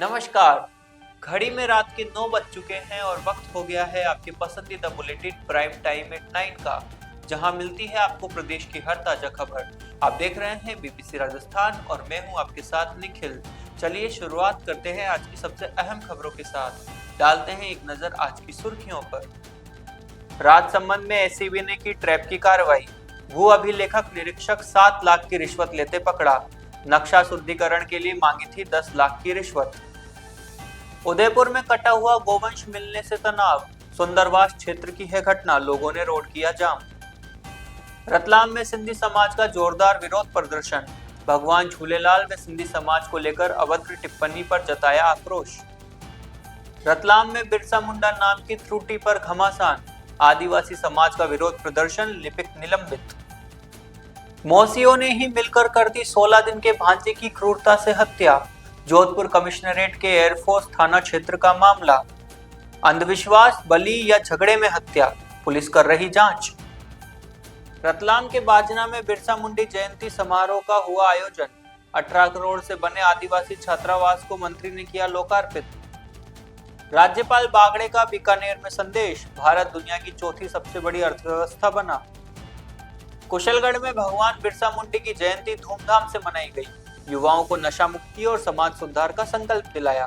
नमस्कार। घड़ी में रात के 9 बज चुके हैं और वक्त हो गया है आपके पसंदीदा बुलेटिन प्राइम टाइम एट 9 का, जहां मिलती है आपको प्रदेश की हर ताजा खबर। आप देख रहे हैं बीबीसी राजस्थान और मैं हूं आपके साथ निखिल। चलिए शुरुआत करते हैं आज की सबसे अहम खबरों के साथ। डालते हैं एक नजर आज की सुर्खियों पर। राजसमंद में एसीबी ने की ट्रैप की कार्रवाई। भू अभिलेखक निरीक्षक 7 लाख की रिश्वत लेते पकड़ा। नक्शा शुद्धिकरण के लिए मांगी थी 10 लाख की रिश्वत। उदयपुर में कटा हुआ गोवंश मिलने से तनाव। सुंदरवास क्षेत्र की है घटना, लोगों ने रोड किया जाम। रतलाम में सिंधी समाज का जोरदार विरोध प्रदर्शन। भगवान झूलेलाल व सिंधी समाज को लेकर अभद्र टिप्पणी पर जताया आक्रोश। रतलाम में बिरसा मुंडा नाम की त्रुटि पर घमासान। आदिवासी समाज का विरोध प्रदर्शन, लिपिक निलंबित। मौसियों ने ही मिलकर कर दी 16 दिन के भांजे की क्रूरता से हत्या। जोधपुर कमिश्नरेट के एयरफोर्स थाना क्षेत्र का मामला। अंधविश्वास, बलि या झगड़े में हत्या, पुलिस कर रही जांच। रतलाम के बाजना में बिरसा मुंडी जयंती समारोह का हुआ आयोजन। 18 करोड़ से बने आदिवासी छात्रावास को मंत्री ने किया लोकार्पित। राज्यपाल बागड़े का बीकानेर में संदेश, भारत दुनिया की चौथी सबसे बड़ी अर्थव्यवस्था बना। कुशलगढ़ में भगवान बिरसा मुंडी की जयंती धूमधाम से मनाई गई। युवाओं को नशा मुक्ति और समाज सुधार का संकल्प दिलाया।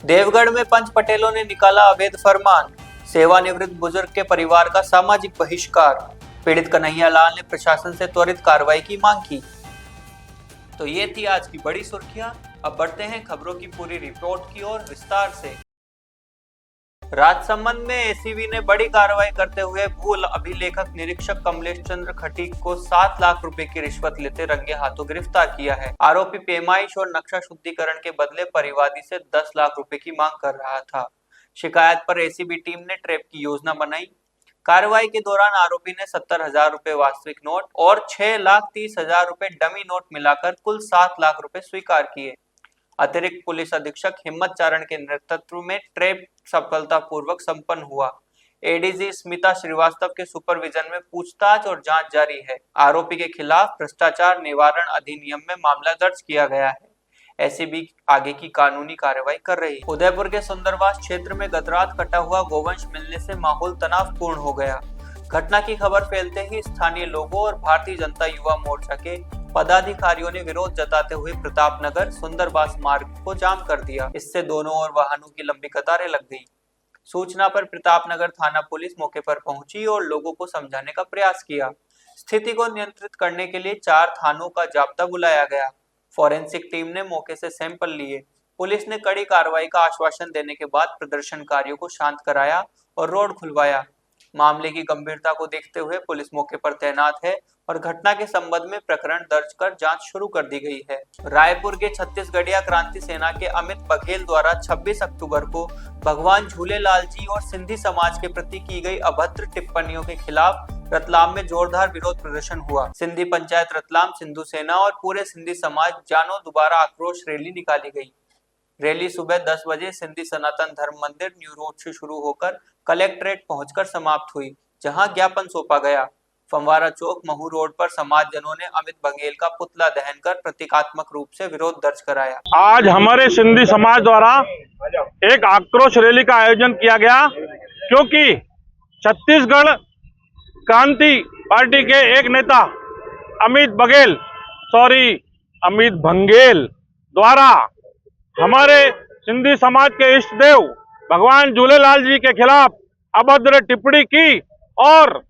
देवगढ़ में पंच पटेलों ने निकाला अवैध फरमान। सेवानिवृत्त बुजुर्ग के परिवार का सामाजिक बहिष्कार। पीड़ित कन्हैया लाल ने प्रशासन से त्वरित कार्रवाई की मांग की। तो ये थी आज की बड़ी सुर्खियां। अब बढ़ते हैं खबरों की पूरी रिपोर्ट की ओर विस्तार से। राजसमंद में एसीबी ने बड़ी कार्रवाई करते हुए भू अभिलेखक निरीक्षक कमलेश चंद्र खटीक को 7 लाख रुपए की रिश्वत लेते रंगे हाथों गिरफ्तार किया है। आरोपी पैमाइश और नक्शा शुद्धिकरण के बदले परिवादी से 10 लाख रुपए की मांग कर रहा था। शिकायत पर एसीबी टीम ने ट्रैप की योजना बनाई। कार्रवाई के दौरान आरोपी ने 70,000 रुपए वास्तविक नोट और 6,30,000 रुपए डमी नोट मिलाकर कुल 7 लाख रुपए स्वीकार किए। अतिरिक्त पुलिस अधीक्षक हिम्मत चारण के नेतृत्व में ट्रैप सफलतापूर्वक संपन्न हुआ। एडीजी स्मिता श्रीवास्तव के सुपरविजन में पूछताछ और जांच जारी है। आरोपी के खिलाफ भ्रष्टाचार निवारण अधिनियम में मामला दर्ज किया गया है। एसीबी आगे की कानूनी कार्रवाई कर रही है। उदयपुर के सुंदरवास क्षेत्र में गत रात कटा हुआ गोवंश मिलने से माहौल तनावपूर्ण हो गया। घटना की खबर फैलते ही स्थानीय लोगों और भारतीय जनता युवा मोर्चा के पदाधिकारियों ने विरोध जताते हुए प्रतापनगर सुंदरवास मार्ग को जाम कर दिया। इससे दोनों ओर वाहनों की लंबी कतारें लग गई। सूचना पर प्रतापनगर थाना पुलिस मौके पर पहुंची और लोगों को समझाने का प्रयास किया। स्थिति को नियंत्रित करने के लिए 4 थानों का जाब्ता बुलाया गया। फॉरेंसिक टीम ने मौके से सैंपल लिए। पुलिस ने कड़ी कार्रवाई का आश्वासन देने के बाद प्रदर्शनकारियों को शांत कराया और रोड खुलवाया। मामले की गंभीरता को देखते हुए पुलिस मौके पर तैनात है और घटना के संबंध में प्रकरण दर्ज कर जांच शुरू कर दी गई है। रायपुर के छत्तीसगढ़िया क्रांति सेना के अमित बघेल द्वारा 26 अक्टूबर को भगवान झूलेलाल जी और सिंधी समाज के प्रति की गई अभद्र टिप्पणियों के खिलाफ रतलाम में जोरदार विरोध प्रदर्शन हुआ। सिंधी पंचायत रतलाम, सिंधु सेना और पूरे सिंधी समाज जानो दोबारा आक्रोश रैली निकाली गई। रैली सुबह 10 बजे सिंधी सनातन धर्म मंदिर न्यू रोड से शुरू होकर कलेक्ट्रेट पहुंचकर समाप्त हुई, जहां ज्ञापन सौंपा गया। फंवारा चौक महू रोड पर समाजजनों ने अमित बघेल का पुतला दहन कर प्रतीकात्मक रूप से विरोध दर्ज कराया। आज हमारे सिंधी समाज द्वारा एक आक्रोश रैली का आयोजन किया गया, क्योंकि छत्तीसगढ़ क्रांति पार्टी के एक नेता अमित बघेल द्वारा हमारे सिंधी समाज के इष्ट देव भगवान झूलेलाल जी के खिलाफ अभद्र टिप्पणी की और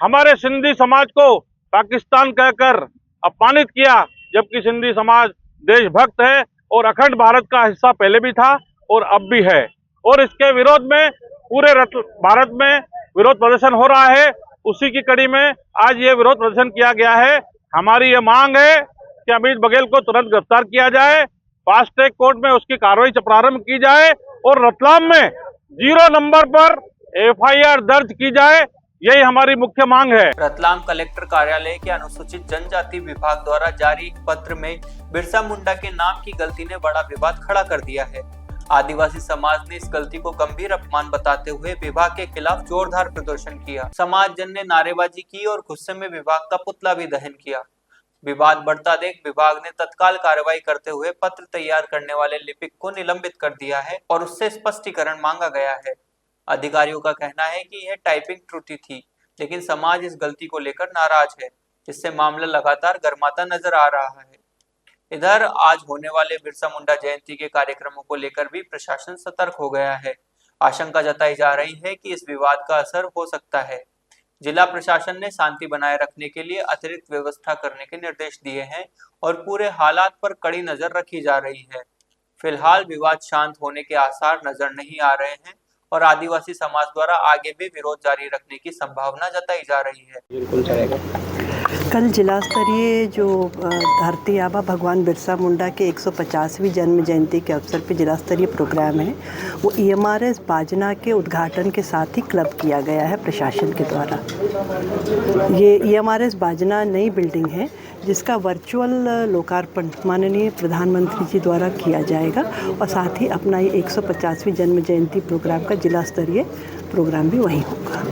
हमारे सिंधी समाज को पाकिस्तान कहकर अपमानित किया, जबकि सिंधी समाज देशभक्त है और अखंड भारत का हिस्सा पहले भी था और अब भी है। और इसके विरोध में पूरे भारत में विरोध प्रदर्शन हो रहा है। उसी की कड़ी में आज ये विरोध प्रदर्शन किया गया है। हमारी ये मांग है कि अमित बघेल को तुरंत गिरफ्तार किया जाए, फास्ट ट्रैक कोर्ट में उसकी कार्रवाई प्रारंभ की जाए और रतलाम में 0 नंबर पर एफआईआर दर्ज की जाए। यही हमारी मुख्य मांग है। रतलाम कलेक्टर कार्यालय के अनुसूचित जनजाति विभाग द्वारा जारी एक पत्र में बिरसा मुंडा के नाम की गलती ने बड़ा विवाद खड़ा कर दिया है। आदिवासी समाज ने इस गलती को गंभीर अपमान बताते हुए विभाग के खिलाफ जोरदार प्रदर्शन किया। समाज जन ने नारेबाजी की और गुस्से में विभाग का पुतला भी दहन किया। विवाद बढ़ता देख विभाग ने तत्काल कार्रवाई करते हुए पत्र तैयार करने वाले लिपिक को निलंबित कर दिया है और उससे स्पष्टीकरण मांगा गया है। अधिकारियों का कहना है कि यह टाइपिंग त्रुटि थी, लेकिन समाज इस गलती को लेकर नाराज है, जिससे मामला लगातार गर्माता नजर आ रहा है। इधर आज होने वाले बिरसा मुंडा जयंती के कार्यक्रमों को लेकर भी प्रशासन सतर्क हो गया है। आशंका जताई जा रही है कि इस विवाद का असर हो सकता है। जिला प्रशासन ने शांति बनाए रखने के लिए अतिरिक्त व्यवस्था करने के निर्देश दिए हैं और पूरे हालात पर कड़ी नजर रखी जा रही है। फिलहाल विवाद शांत होने के आसार नजर नहीं आ रहे हैं और आदिवासी समाज द्वारा आगे भी विरोध जारी रखने की संभावना जताई जा रही है। कल जिला स्तरीय जो धरती आबा भगवान बिरसा मुंडा के 150वीं जन्म जयंती के अवसर पर जिला स्तरीय प्रोग्राम है, वो EMRS बाजना के उद्घाटन के साथ ही क्लब किया गया है प्रशासन के द्वारा। ये EMRS बाजना नई बिल्डिंग है जिसका वर्चुअल लोकार्पण माननीय प्रधानमंत्री जी द्वारा किया जाएगा और साथ ही अपना ये 150वीं जन्म जयंती प्रोग्राम का जिला स्तरीय प्रोग्राम भी वहीं होगा।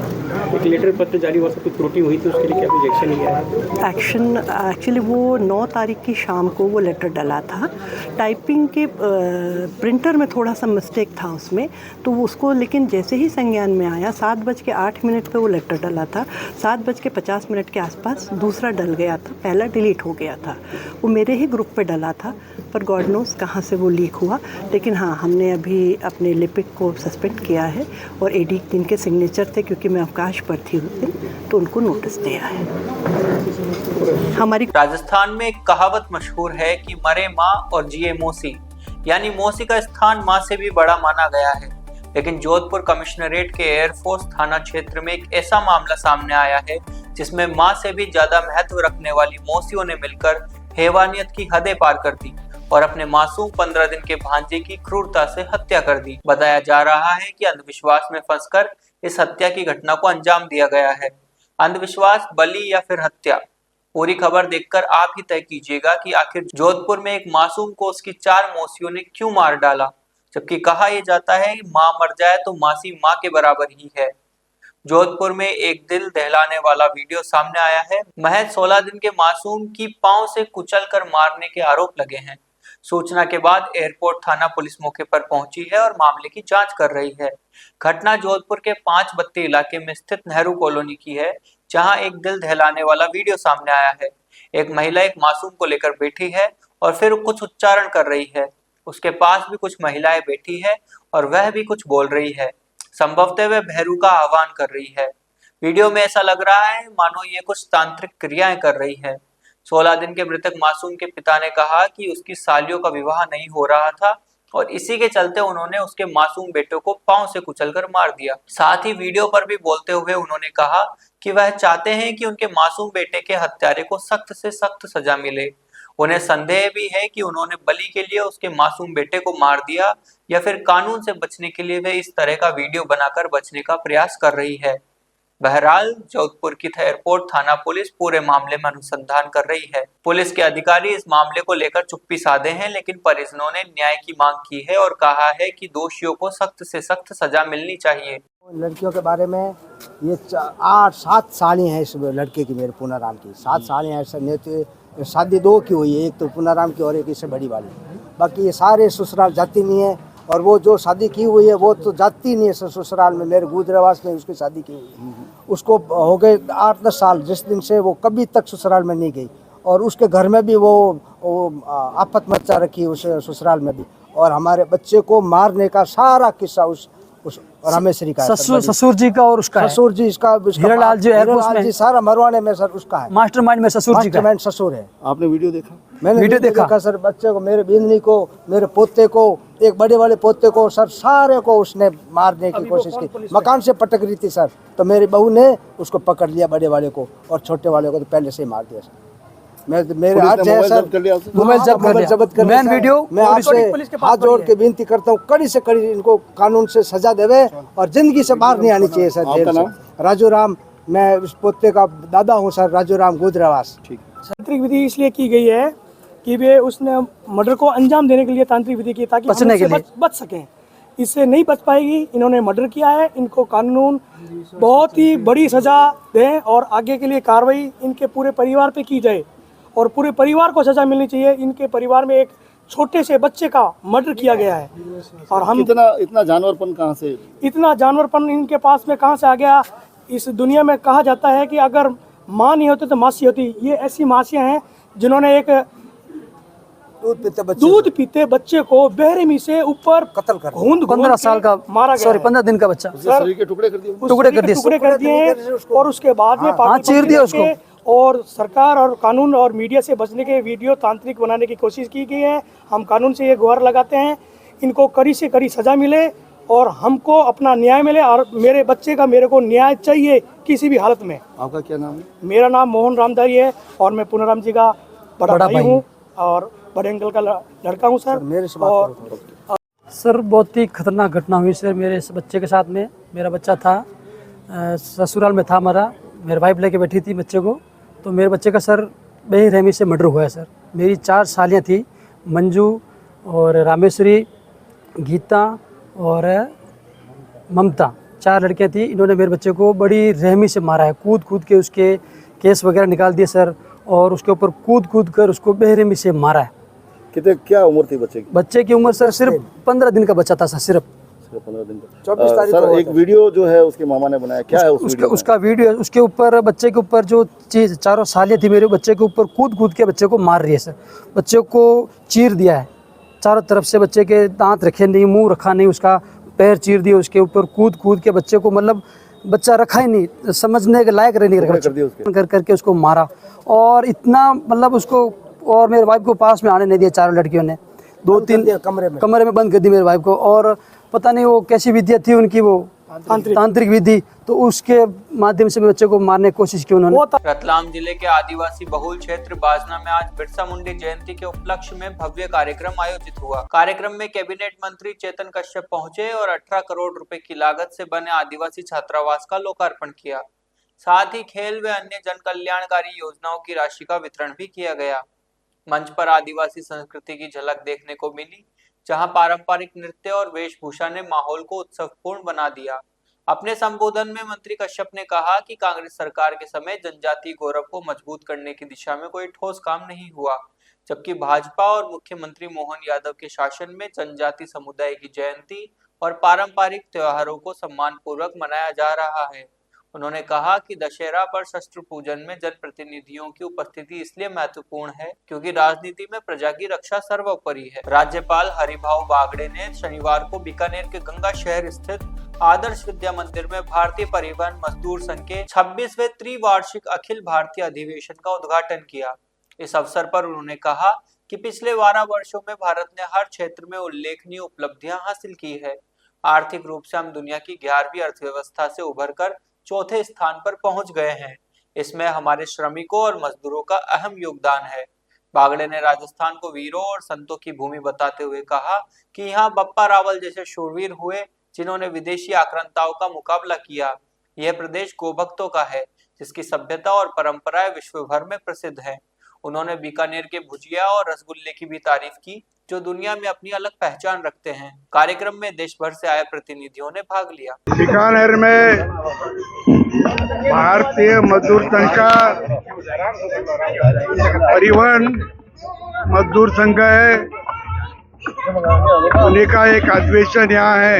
एक लेटर पत्र जारी हुआ, कुछ त्रुटि हुई थी, उसके लिए क्या कुछ एक्शन लिया है? एक्शन एक्चुअली वो 9 तारीख की शाम को वो लेटर डला था। टाइपिंग के प्रिंटर में थोड़ा सा मिस्टेक था उसमें, तो उसको लेकिन जैसे ही संज्ञान में आया 7:08 पे वो लेटर डला था, 7:50 के आसपास दूसरा डल गया था, पहला डिलीट हो गया था। वो मेरे ही ग्रुप पे डला था, पर गॉड नोस कहाँ से वो लीक हुआ। लेकिन हाँ, हमने अभी अपने लिपिक को सस्पेंड किया है और AD जिनके सिग्नेचर थे, क्योंकि मैं अवकाश पर थी उस दिन, तो उनको नोटिस दिया है। हमारी राजस्थान में एक कहावत मशहूर है कि मरे माँ और जिए मौसी, यानी मौसी का स्थान माँ से भी बड़ा माना गया है। लेकिन जोधपुर कमिश्नरेट के एयरफोर्स थाना क्षेत्र में एक ऐसा मामला सामने आया है जिसमें माँ से भी ज्यादा महत्व रखने वाली मौसियों ने मिलकर हैवानियत की हदें पार कर दी और अपने मासूम 15 दिन के भांजे की क्रूरता से हत्या कर दी। बताया जा रहा है कि अंधविश्वास में फंसकर इस हत्या की घटना को अंजाम दिया गया है। अंधविश्वास, बलि या फिर हत्या, पूरी खबर देखकर आप ही तय कीजिएगा कि आखिर जोधपुर में एक मासूम को उसकी 4 मौसियों ने क्यों मार डाला, जबकि कहा यह जाता है कि माँ मर जाए तो मासी माँ के बराबर ही है। जोधपुर में एक दिल दहलाने वाला वीडियो सामने आया है। महज 16 दिन के मासूम की पांव से कुचलकर मारने के आरोप लगे हैं। सूचना के बाद एयरपोर्ट थाना पुलिस मौके पर पहुंची है और मामले की जांच कर रही है। घटना जोधपुर के 5 बत्ती इलाके में स्थित नेहरू कॉलोनी की है, जहां एक दिल दहलाने वाला वीडियो सामने आया है। एक महिला एक मासूम को लेकर बैठी है और फिर कुछ उच्चारण कर रही है। उसके पास भी कुछ महिलाएं बैठी है और वह भी कुछ बोल रही है। संभवतः वह भैरू का आह्वान कर रही है। वीडियो में ऐसा लग रहा है मानो ये कुछ तांत्रिक क्रियाएं कर रही है। 16 दिन के मृतक मासूम के पिता ने कहा कि उसकी सालियों का विवाह नहीं हो रहा था और इसी के चलते उन्होंने उसके मासूम बेटे को पांव से कुचलकर मार दिया। साथ ही वीडियो पर भी बोलते हुए उन्होंने कहा कि वह चाहते हैं कि उनके मासूम बेटे के हत्यारे को सख्त से सख्त सजा मिले। उन्हें संदेह भी है कि उन्होंने बलि के लिए उसके मासूम बेटे को मार दिया या फिर कानून से बचने के लिए वे इस तरह का वीडियो बनाकर बचने का प्रयास कर रही है। बहरहाल जोधपुर की एयरपोर्ट थाना पुलिस पूरे मामले में अनुसंधान कर रही है। पुलिस के अधिकारी इस मामले को लेकर चुप्पी साधे हैं, लेकिन परिजनों ने न्याय की मांग की है और कहा है कि दोषियों को सख्त से सख्त सजा मिलनी चाहिए। लड़कियों के बारे में ये 8-7 सालें हैं इस लड़के की, मेरे पूनाराम की 7 सालें हैं। शादी 2 की हुई है, एक तो पूनाराम की और एक इससे बड़ी वाली। बाकी ये सारे ससुराल जाती नहीं है, और वो जो शादी की हुई है वो तो जाती नहीं है ससुराल में। मेरे गुजरावास में उसकी शादी की हुई, उसको हो गए 8-10 साल, जिस दिन से वो कभी तक ससुराल में नहीं गई। और उसके घर में भी वो आफत मचा रखी उस ससुराल में भी। और हमारे बच्चे को मारने का सारा किस्सा उस रामेश्वरी का, ससुर जी का और उसका ससुर जी इसका हीरालाल जी सारा मरवाने में सर उसका है। मास्टरमाइंड में ससुर जी का ससुर है। आपने वीडियो देखा? मैंने वीडियो देखा सर। बच्चे को, मेरे बिंदनी को, मेरे पोते को, एक बड़े वाले पोते को सर, सारे को उसने मारने की कोशिश की। मकान से पटक रही थी सर, तो मेरी बहू ने उसको पकड़ लिया, बड़े वाले को, और छोटे वाले को तो पहले से ही मार दिया सर। मेरे हाथ है सर, मोबाइल जब्त कर मेन वीडियो। मैं आपसे हाथ जोड़ के विनती करता हूँ, कड़ी से कड़ी इनको कानून से सजा देवे और जिंदगी से बाहर नहीं आनी चाहिए सर। जेल से। राजू राम, मैं उस पोते का दादा हूँ सर, राजू राम गुजरावास। तांत्रिक विधि इसलिए की गई है कि वे उसने मर्डर को अंजाम देने के लिए तांत्रिक विधि की, ताकि बचने के लिए बच सकें। इससे नहीं बच पाएगी। इन्होंने मर्डर किया है, इनको कानून बहुत ही बड़ी सजा दें और आगे के लिए कार्रवाई इनके पूरे परिवार पे की जाए। और पूरे परिवार को सज़ा मिलनी चाहिए। इनके परिवार में एक छोटे से बच्चे का मर्डर किया गया है और हम इतना जानवरपन कहाँ से, इतना जानवरपन इनके पास में कहाँ से आ गया। इस दुनिया में कहा जाता है कि अगर माँ नहीं होती तो मासी होती। ये ऐसी मासियाँ हैं जिन्होंने एक दूध पीते बच्चे को बेरहमी से ऊपर कत्ल कर 15 साल का मारा गया, 15 दिन का बच्चा, शरीर के टुकड़े कर दिए, टुकड़े कर दिए हैं और उसके बाद में चीर दिया उसको। और सरकार और कानून और मीडिया से बचने के वीडियो तांत्रिक बनाने की कोशिश की गई है। हम कानून से ये गुहार लगाते हैं, इनको कड़ी से कड़ी सजा मिले और हमको अपना न्याय मिले और मेरे बच्चे का मेरे को न्याय चाहिए किसी भी हालत में। आपका क्या नाम है? मेरा नाम मोहन रामधारी है और मैं पूनाराम जी का बड़ा भाई हूँ और बड़े अंकल का लड़का हूँ सर। मेरे से और सर बहुत ही खतरनाक घटना हुई सर मेरे इस बच्चे के साथ में। मेरा बच्चा था ससुराल में था हमारा, मेरी वाइफ लेके बैठी थी बच्चे को, तो मेरे बच्चे का सर बेरहमी से मर्डर हुआ है सर। मेरी 4 सालियाँ थी, मंजू और रामेश्वरी, गीता और ममता, 4 लड़कियाँ थी। इन्होंने मेरे बच्चे को बड़ी रहमी से मारा है, कूद कूद के उसके केस वगैरह निकाल दिए सर और उसके ऊपर कूद कूद कर उसको बेरहमी से मारा है। कितने क्या उम्र थी बच्चे की? बच्चे की उम्र सर सिर्फ 15 दिन का बच्चा था सर, सिर्फ 15 दिन का। 24 तारीख सर को एक वीडियो जो है उसके मामा ने बनाया, क्या है उस वीडियो में? उसका वीडियो, उसके ऊपर बच्चे के ऊपर जो चीज़ 4 सालियाँ थी मेरे बच्चे के ऊपर कूद कूद के बच्चे को मार रही है सर। बच्चे को चीर दिया है चारों तरफ से, बच्चे के दांत रखे नहीं, मुंह रखा नहीं, उसका पैर चीर दिया, उसके ऊपर कूद कूद के बच्चे को, मतलब बच्चा रखा ही नहीं, समझने के लायक नहीं रखा, कर करके उसको मारा। और इतना मतलब उसको, और मेरे वाइफ को पास में आने नहीं दिया, 4 लड़कियों ने 2-3 कमरे में बंद कर दी मेरे वाइफ को। और पता नहीं वो कैसी विद्या थी उनकी, वो तांत्रिक विधि, तो उसके माध्यम से बच्चे को मारने की कोशिश की उन्होंने। रतलाम जिले के आदिवासी बहुल क्षेत्र बाजना में आज बिरसा मुंडा जयंती के उपलक्ष्य में भव्य कार्यक्रम आयोजित हुआ। कार्यक्रम में कैबिनेट मंत्री चेतन कश्यप पहुंचे और 18 करोड़ रुपए की लागत से बने आदिवासी छात्रावास का लोकार्पण किया। साथ ही खेल व अन्य जन कल्याणकारी योजनाओं की राशि का वितरण भी किया गया। मंच पर आदिवासी संस्कृति की झलक देखने को मिली, जहां पारंपरिक नृत्य और वेशभूषा ने माहौल को उत्सवपूर्ण बना दिया। अपने संबोधन में मंत्री कश्यप ने कहा कि कांग्रेस सरकार के समय जनजातीय गौरव को मजबूत करने की दिशा में कोई ठोस काम नहीं हुआ, जबकि भाजपा और मुख्यमंत्री मोहन यादव के शासन में जनजाति समुदाय की जयंती और पारंपरिक त्योहारों को सम्मानपूर्वक मनाया जा रहा है। उन्होंने कहा कि दशहरा पर शस्त्र पूजन में जनप्रतिनिधियों की उपस्थिति इसलिए महत्वपूर्ण है क्योंकि राजनीति में प्रजा की रक्षा सर्वोपरि है। राज्यपाल हरिभाऊ बागड़े ने शनिवार को बीकानेर के गंगा शहर स्थित आदर्श विद्या मंदिर में भारतीय परिवहन मजदूर संघ के 26वें त्रिवार्षिक अखिल भारतीय अधिवेशन का उद्घाटन किया। इस अवसर पर उन्होंने कहा कि पिछले 12 वर्षों में भारत ने हर क्षेत्र में उल्लेखनीय उपलब्धियां हासिल की है। आर्थिक रूप से हम दुनिया की 11वीं अर्थव्यवस्था से उभरकर 4थे स्थान पर पहुंच गए हैं। इसमें हमारे श्रमिकों और मजदूरों का अहम योगदान है। बागड़े ने राजस्थान को वीरों और संतों की भूमि बताते हुए कहा कि यहाँ बप्पा रावल जैसे शूरवीर हुए जिन्होंने विदेशी आक्रांताओं का मुकाबला किया। यह प्रदेश गोभक्तों का है जिसकी सभ्यता और परंपराएं विश्व भर में प्रसिद्ध है। उन्होंने बीकानेर के भुजिया और रसगुल्ले की भी तारीफ की जो दुनिया में अपनी अलग पहचान रखते हैं। कार्यक्रम में देश भर से आए प्रतिनिधियों ने भाग लिया। बीकानेर में भारतीय मजदूर संघ का परिवहन मजदूर संघ है, उन्हीं का एक अधिवेशन यहाँ है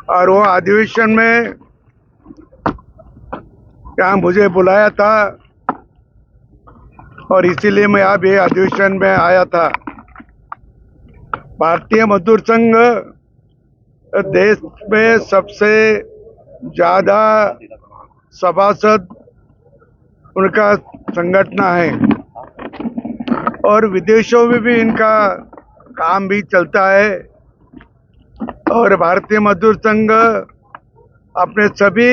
और वो अधिवेशन में यहाँ मुझे बुलाया था और इसीलिए मैं अब ये अधिवेशन में आया था। भारतीय मजदूर संघ देश में सबसे ज्यादा सभासद उनका संगठन है और विदेशों में भी इनका काम भी चलता है। और भारतीय मजदूर संघ अपने सभी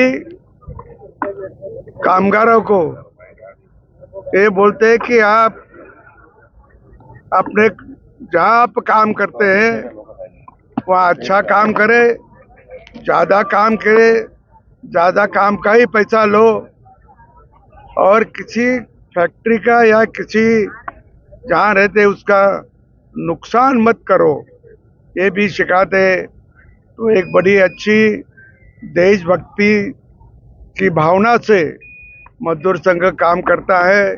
कामगारों को ये बोलते हैं कि आप अपने जहाँ आप काम करते हैं वहाँ अच्छा काम करें, ज़्यादा काम करें, ज़्यादा काम का ही पैसा लो और किसी फैक्ट्री का या किसी जहाँ रहते उसका नुकसान मत करो, ये भी सिखाते हैं। तो एक बड़ी अच्छी देशभक्ति की भावना से मजदूर संघ काम करता है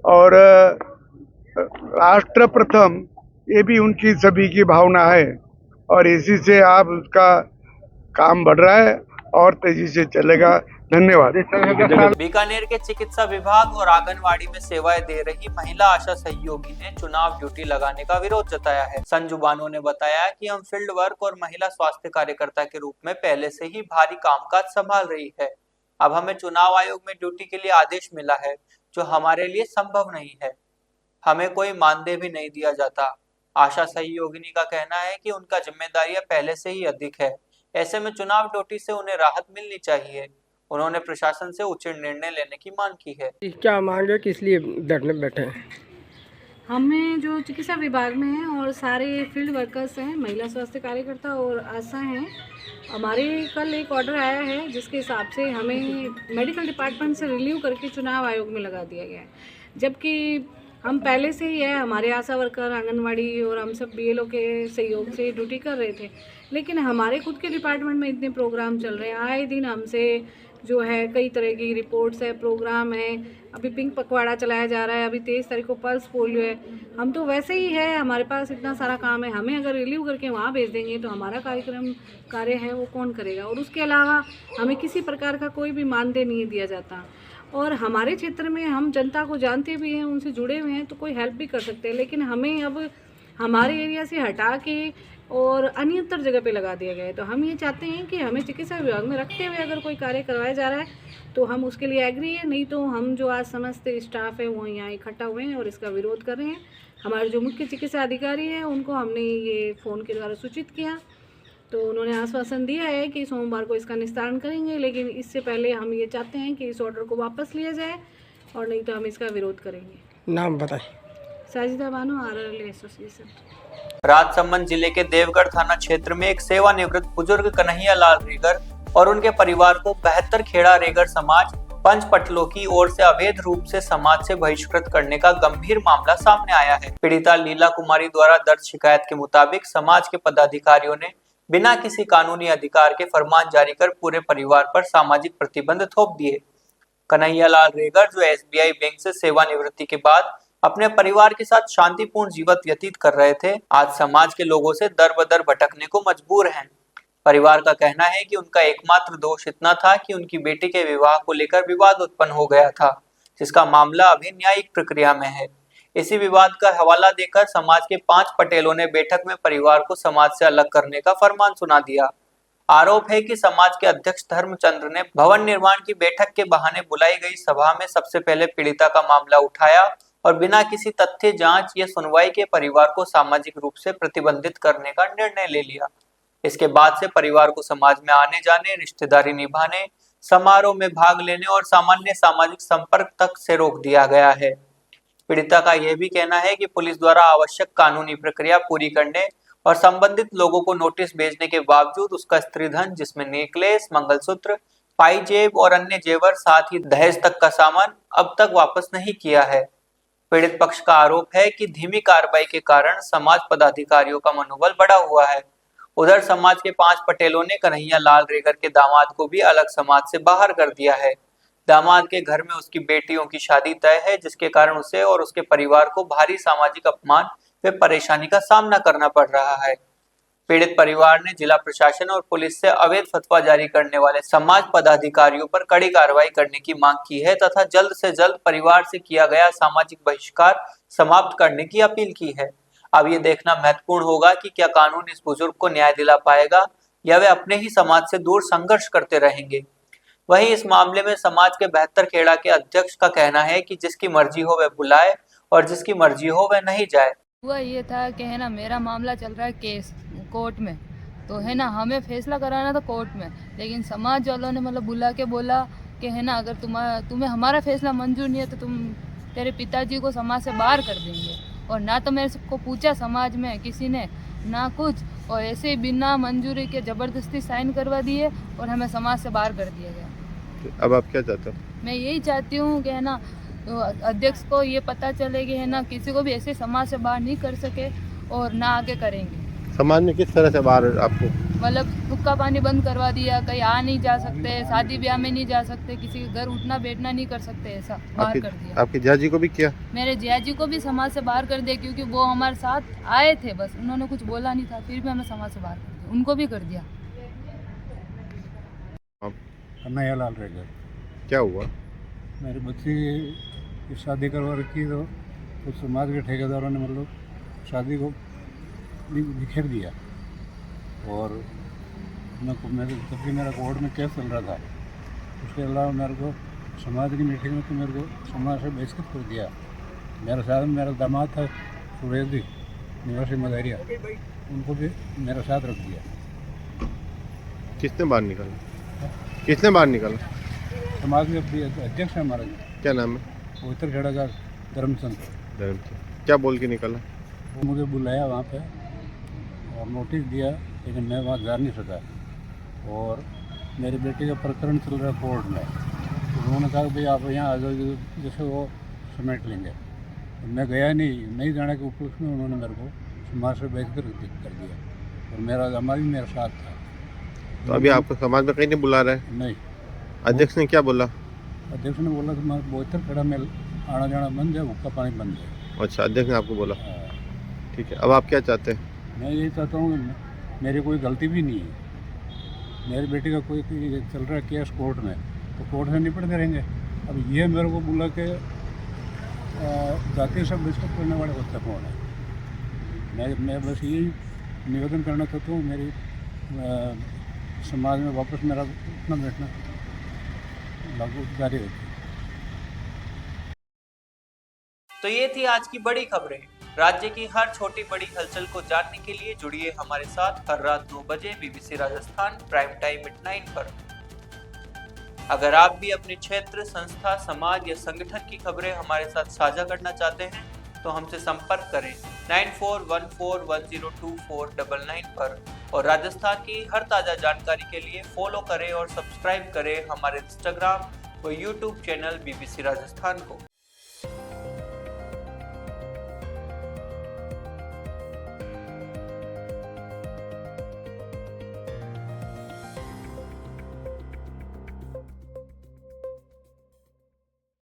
और राष्ट्र प्रथम, ये भी उनकी सभी की भावना है और इसी से आप उसका काम बढ़ रहा है और तेजी से चलेगा। धन्यवाद। बीकानेर के चिकित्सा विभाग और आंगनवाड़ी में सेवाएं दे रही महिला आशा सहयोगी ने चुनाव ड्यूटी लगाने का विरोध जताया है। संजू बानो ने बताया कि हम फील्ड वर्क और महिला स्वास्थ्य कार्यकर्ता के रूप में पहले से ही भारी कामकाज संभाल रही है। अब हमें चुनाव आयोग में ड्यूटी के लिए आदेश मिला है, जो हमारे लिए संभव नहीं है। हमें कोई मानदेय भी नहीं दिया जाता। आशा सहयोगिनी का कहना है कि उनका जिम्मेदारियां पहले से ही अधिक है। ऐसे में चुनाव ड्यूटी से उन्हें राहत मिलनी चाहिए। उन्होंने प्रशासन से उचित निर्णय लेने की मांग की है। क्या मांग है, किस लिए धरने में बैठे हैं? हमें जो चिकित्सा विभाग में हैं और सारे फील्ड वर्कर्स हैं, महिला स्वास्थ्य कार्यकर्ता और आशा हैं, हमारे कल एक ऑर्डर आया है जिसके हिसाब से हमें मेडिकल डिपार्टमेंट से रिलीव करके चुनाव आयोग में लगा दिया गया है। जबकि हम पहले से ही है, हमारे आशा वर्कर, आंगनवाड़ी और हम सब BLO के सहयोग से ड्यूटी कर रहे थे, लेकिन हमारे खुद के डिपार्टमेंट में इतने प्रोग्राम चल रहे हैं। आए दिन हमसे जो है कई तरह की रिपोर्ट्स है, प्रोग्राम है। अभी पिंक पखवाड़ा चलाया जा रहा है, अभी 23 तारीख को पल्स पोलियो है। हम तो वैसे ही है, हमारे पास इतना सारा काम है। हमें अगर रिलीव करके वहाँ भेज देंगे तो हमारा कार्य है वो कौन करेगा। और उसके अलावा हमें किसी प्रकार का कोई भी मानदेय नहीं दिया जाता। और हमारे क्षेत्र में हम जनता को जानते भी हैं, उनसे जुड़े हुए हैं, तो कोई हेल्प भी कर सकते हैं। लेकिन हमें अब हमारे एरिया से हटा के और अन्यत्र जगह पे लगा दिया गया है। तो हम ये चाहते हैं कि हमें चिकित्सा विभाग में रखते हुए अगर कोई कार्य करवाया जा रहा है तो हम उसके लिए एग्री है, नहीं तो हम जो आज समस्त स्टाफ है वो यहाँ इकट्ठा हुए हैं और इसका विरोध कर रहे हैं। हमारे जो मुख्य चिकित्सा अधिकारी हैं उनको हमने ये फ़ोन के द्वारा सूचित किया, तो उन्होंने आश्वासन दिया है कि सोमवार को इसका निस्तारण करेंगे। लेकिन इससे पहले हम ये चाहते हैं कि इस ऑर्डर को वापस लिया जाए, और नहीं तो हम इसका विरोध करेंगे। नाम बताएं। Sajida Bano, RRL association. राजसमंद जिले के देवगढ़ थाना क्षेत्र में एक सेवानिवृत्त बुजुर्ग कन्हैया लाल रेगर और उनके परिवार को 72 खेड़ा रेगर समाज पंच पटलों की ओर से अवैध रूप से समाज से बहिष्कृत करने का गंभीर मामला सामने आया है। पीड़िता लीला कुमारी द्वारा दर्ज शिकायत के मुताबिक समाज के पदाधिकारियों ने बिना किसी कानूनी अधिकार के फरमान जारी कर पूरे परिवार पर सामाजिक प्रतिबंध थोप दिए। कन्हैया लाल रेगर, जो SBI बैंक से सेवानिवृत्ति के बाद अपने परिवार के साथ शांतिपूर्ण जीवन व्यतीत कर रहे थे, आज समाज के लोगों से दर बदर भटकने को मजबूर हैं। परिवार का कहना है कि उनका एकमात्र दोष इतना था कि उनकी बेटी के विवाह को लेकर विवाद उत्पन्न हो गया था, जिसका मामला अभी न्यायिक प्रक्रिया में है। इसी विवाद का हवाला देकर समाज के 5 पटेलों ने बैठक में परिवार को समाज से अलग करने का फरमान सुना दिया। आरोप है कि समाज के अध्यक्ष धर्मचंद्र ने भवन निर्माण की बैठक के बहाने बुलाई गई सभा में सबसे पहले पीड़िता का मामला उठाया और बिना किसी तथ्य जांच या सुनवाई के परिवार को सामाजिक रूप से प्रतिबंधित करने का निर्णय ले लिया। इसके बाद से परिवार को समाज में आने जाने, रिश्तेदारी निभाने, समारोह में भाग लेने और सामान्य सामाजिक संपर्क तक से रोक दिया गया है। पीड़िता का यह भी कहना है कि पुलिस द्वारा आवश्यक कानूनी प्रक्रिया पूरी करने और संबंधित लोगों को नोटिस भेजने के बावजूद उसका स्त्री धन, जिसमें नेकलेस, मंगलसूत्र, पाईजेब और अन्य जेवर, साथ ही दहेज तक का सामान अब तक वापस नहीं किया है। पीड़ित पक्ष का आरोप है कि धीमी कार्रवाई के कारण समाज पदाधिकारियों का मनोबल बढ़ा हुआ है। उधर समाज के 5 पटेलों ने कन्हैया लाल रेगर के दामाद को भी अलग समाज से बाहर कर दिया है। दामाद के घर में उसकी बेटियों की शादी तय है, जिसके कारण उसे और उसके परिवार को भारी सामाजिक अपमान व परेशानी का सामना करना पड़ रहा है। पीड़ित परिवार ने जिला प्रशासन और पुलिस से अवैध फतवा जारी करने वाले समाज पदाधिकारियों पर कड़ी कार्रवाई करने की मांग की है तथा जल्द से जल्द परिवार से किया गया सामाजिक बहिष्कार समाप्त करने की अपील की है। अब ये देखना महत्वपूर्ण होगा कि क्या कानून इस बुजुर्ग को न्याय दिला पाएगा या वे अपने ही समाज से दूर संघर्ष करते रहेंगे। वहीं इस मामले में समाज के 72 खेड़ा के अध्यक्ष का कहना है कि जिसकी मर्जी हो वह बुलाए और जिसकी मर्जी हो वह नहीं जाए। हुआ ये था कि है ना, मेरा मामला चल रहा है केस कोर्ट में, तो है ना हमें फैसला कराना था कोर्ट में, लेकिन समाज वालों ने मतलब बुला के बोला कि है ना, अगर तुम्हें हमारा फैसला मंजूर नहीं है तो तेरे पिताजी को समाज से बाहर कर देंगे। और ना तो मेरे को पूछा समाज में किसी ने, ना कुछ, और ऐसे ही बिना मंजूरी के ज़बरदस्ती साइन करवा दिए और हमें समाज से बाहर कर दिया गया। अब आप क्या चाहते हो? मैं यही चाहती हूँ कि है ना, तो अध्यक्ष को ये पता चले कि है ना, किसी को भी ऐसे समाज से बाहर नहीं कर सके और ना आगे करेंगे। समाज में किस तरह से बाहर आपको मतलब हुक्का पानी बंद करवा दिया, कहीं आ नहीं जा सकते, शादी ब्याह में नहीं जा सकते, किसी के घर उठना बैठना नहीं कर सकते, ऐसा बाहर कर दिया। आपके जियाजी को भी किया? मेरे जियाजी को भी समाज से बाहर कर दिया, क्योंकि वो हमारे साथ आए थे, बस उन्होंने कुछ बोला नहीं था, फिर भी हमें समाज से बाहर कर दिया, उनको भी कर दिया। कन्हैया लाल रेगर। क्या हुआ? मेरे बच्चे की शादी करवा रखी तो कुछ समाज के ठेकेदारों ने मतलब शादी को बिखेर दिया, और मेरे जबकि मेरा कोर्ट में केस चल रहा था, उसके अलावा मेरे को समाज की मीटिंग में तो मेरे को समाज से बहिष्कृत कर दिया। मेरे साथ मेरा दामाद था सुरेश निवासी मदारिया, उनको भी मेरे साथ रख दिया। किसने बाहर निकाला? किसने बाहर निकाला? समाज में अपनी अध्यक्ष है हमारा। क्या नाम है? उत्तर खेड़ा का धर्मचंद। क्या बोल के निकाला? वो मुझे बुलाया वहाँ पे और नोटिस दिया, लेकिन मैं वहाँ जा नहीं सका, और मेरे बेटे का प्रकरण चल रहा है कोर्ट में, तो उन्होंने कहा भाई आप यहाँ आ जाओ, जैसे वो समेट लेंगे। तो मैं गया नहीं जाने के उपलक्ष्य में उन्होंने मेरे को समाज से बहिष्कृत कर दिया, और मेरा दामाद भी मेरे साथ था। तो अभी आपको समाज में कहीं नहीं बुला रहा है? नहीं। अध्यक्ष ने क्या बोला? अध्यक्ष ने बोला तुम्हारा बोतर खड़ा में आना जाना बंद है, हुक्का पानी बंद है। अच्छा, अध्यक्ष ने आपको बोला? ठीक है, अब आप क्या चाहते हैं? मैं यही चाहता हूँ, मेरी कोई गलती भी नहीं है, मेरे बेटे का कोई चल रहा है केस कोर्ट में, तो कोर्ट से निपटते रहेंगे। अब ये मेरे को बुला के जाति से बहिष्कृत करने वाले बच्चा कौन है? मैं बस यही निवेदन करना चाहता हूँ, मेरी समाज में वापस मेरा उठना बैठना लागू जारी रहे। तो ये थी आज की बड़ी खबरें। राज्य की हर छोटी बड़ी हलचल को जानने के लिए जुड़िए हमारे साथ हर रात 9 बजे BBC राजस्थान प्राइम टाइम @9 पर। अगर आप भी अपने क्षेत्र, संस्था, समाज या संगठन की खबरें हमारे साथ साझा करना चाहते हैं तो हमसे संपर्क करें 9414102499 पर, और राजस्थान की हर ताजा जानकारी के लिए फॉलो करें और सब्सक्राइब करें हमारे इंस्टाग्राम और YouTube चैनल BBC राजस्थान को।